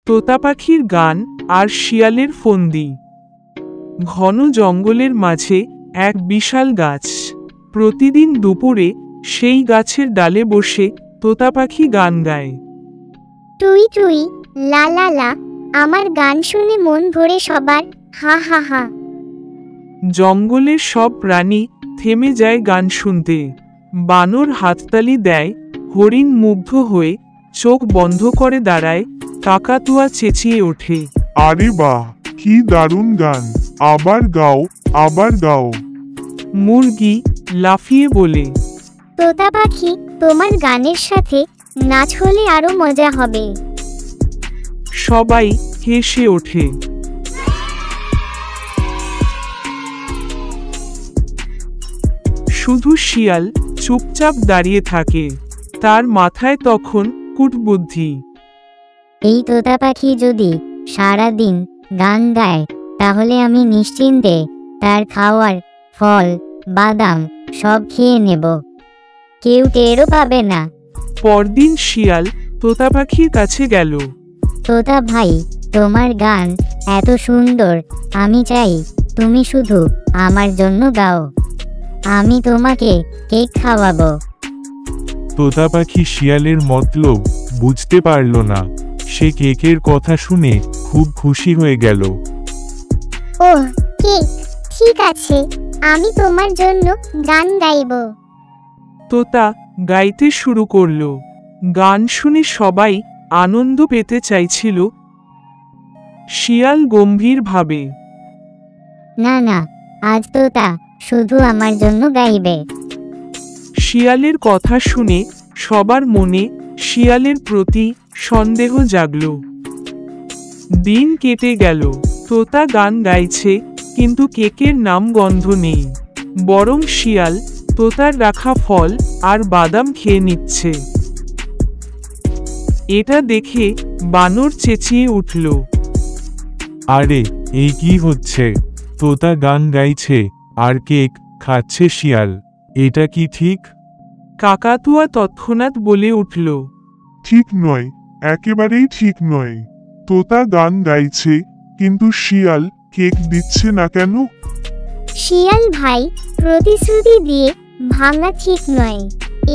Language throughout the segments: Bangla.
তোতা পাখির গান আর শিয়ালের ফন্দি। ঘন জঙ্গলের মাঝে এক বিশাল গাছ। প্রতিদিন দুপুরে সেই গাছের ডালে বসে তোতা পাখি গান গায়। টুই টুই লা লা লা, আমার গান শুনে মন ভরে সবার, হা হা হা। জঙ্গলের সব প্রাণী থেমে যায় গান শুনতে। বানর হাততালি দেয়, হরিণ মুগ্ধ হয়ে চোখ বন্ধ করে দাঁড়ায়, কাকাতুয়া চেঁচিয়ে ওঠে, আরে বাহ, কি দারুণ গান, আবার গাও, আবার গাও। মুরগি লাফিয়ে বলে, তোতা পাখি, তোমার গানের সাথে নাচ হলে আরো মজা হবে। সবাই হেসে ওঠে। শুধু শিয়াল চুপচাপ দাঁড়িয়ে থাকে। তার মাথায় তখন কুটবুদ্ধি। এই তোতা পাখি যদি সারা দিন গান গায়, তাহলে আমি নিশ্চিন্তে তার খাওয়ার ফল বাদাম সব খেয়ে নেব, কেউ টেরও পাবে না। পরদিন শিয়াল তোতা পাখির কাছে গেল। তোতা ভাই, তোমার গান এত সুন্দর, আমি চাই তুমি শুধু আমার জন্য গাও, আমি তোমাকে কেক খাওয়াবো। তোতা পাখি শিয়ালের মতলব বুঝতে পারল না। সে কেকের কথা শুনে খুব খুশি হয়ে গেল। ওহ, কেক, ঠিক আছে, আমি তোমার জন্য গান গাইব। তোতা গাইতে শুরু করল। গান শুনে সবাই আনন্দ পেতে চাইছিল। শিয়াল গম্ভীর ভাবে, না না, আজ তোতা শুধু আমার জন্য গাইবে। শিয়ালের কথা শুনে সবার মনে শিয়ালের প্রতি সন্দেহ জাগল। দিন কেটে গেল। তোতা গান গাইছে, কিন্তু কেকের নাম গন্ধ নেই। বরং শিয়াল তোতার রাখা ফল আর বাদাম খেয়ে নিচ্ছে। এটা দেখে বানর চেঁচিয়ে উঠল, আরে, এই কি হচ্ছে? তোতা গান গাইছে আর কেক খাচ্ছে শিয়াল, এটা কি ঠিক? কাকাতুয়া তৎক্ষণাৎ বলে উঠল, ঠিক নয়, একেবারেই ঠিক নয়। তোতা গান গাইছে, কিন্তু শিয়াল কেক দিচ্ছে না কেন? শিয়াল ভাই, প্রতিশ্রুতি দিয়ে ভাঙা ঠিক নয়,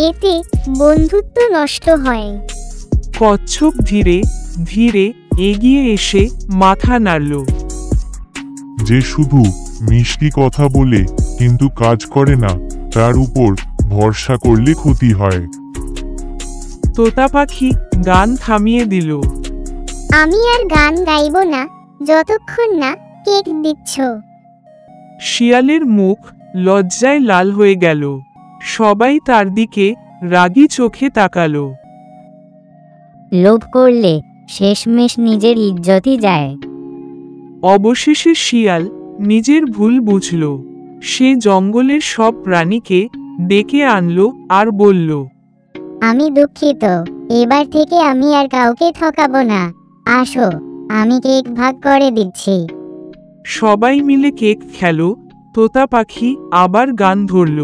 এতে বন্ধুত্ব নষ্ট হয়। কচ্ছপ ধীরে ধীরে এগিয়ে এসে মাথা নাড়ল। যে শুধু মিষ্টি কথা বলে কিন্তু কাজ করে না, তার উপর ভরসা করলে ক্ষতি হয়। তোতা পাখি গান থামিয়ে দিল। আমি আর গান গাইব না যতক্ষণ না কেক দিচ্ছ। শিয়ালের মুখ লজ্জায় লাল হয়ে গেল। সবাই তার দিকে রাগী চোখে তাকালো। লোভ করলে শেষমেশ নিজের ইজ্জতই যায়। অবশেষে শিয়াল নিজের ভুল বুঝল। সে জঙ্গলের সব প্রাণীকে ডেকে আনলো আর বলল, আমি দুঃখিত, এবার থেকে আমি আর কাউকে ঠকাবো না। আসো, আমি কেক ভাগ করে দিচ্ছি। সবাই মিলে কেক খেলো। তোতা পাখি আবার গান ধরল,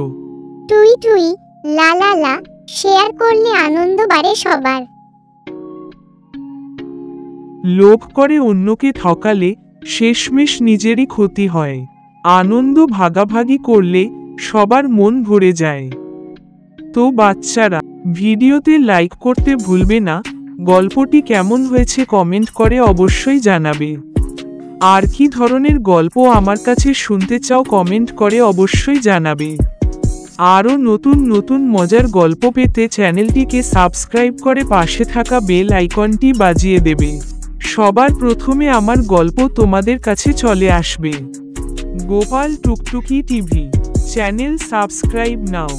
টুই টুই লা লা লা, শেয়ার করলে আনন্দ বাড়ে সবার। লোভ করে অন্যকে ঠকালে শেষমেশ নিজেরই ক্ষতি হয়। আনন্দ ভাগাভাগি করলে সবার মন ভরে যায়। তো বাচ্চারা, ভিডিওতে লাইক করতে ভুলবে না। গল্পটি কেমন হয়েছে কমেন্ট করে অবশ্যই জানাবে। আর কি ধরনের গল্প আমার কাছে শুনতে চাও কমেন্ট করে অবশ্যই জানাবে। আরও নতুন নতুন মজার গল্প পেতে চ্যানেলটিকে সাবস্ক্রাইব করে পাশে থাকা বেল আইকনটি বাজিয়ে দেবে। সবার প্রথমে আমার গল্প তোমাদের কাছে চলে আসবে। গোপাল টুকটুকি টিভি চ্যানেল সাবস্ক্রাইব নাও।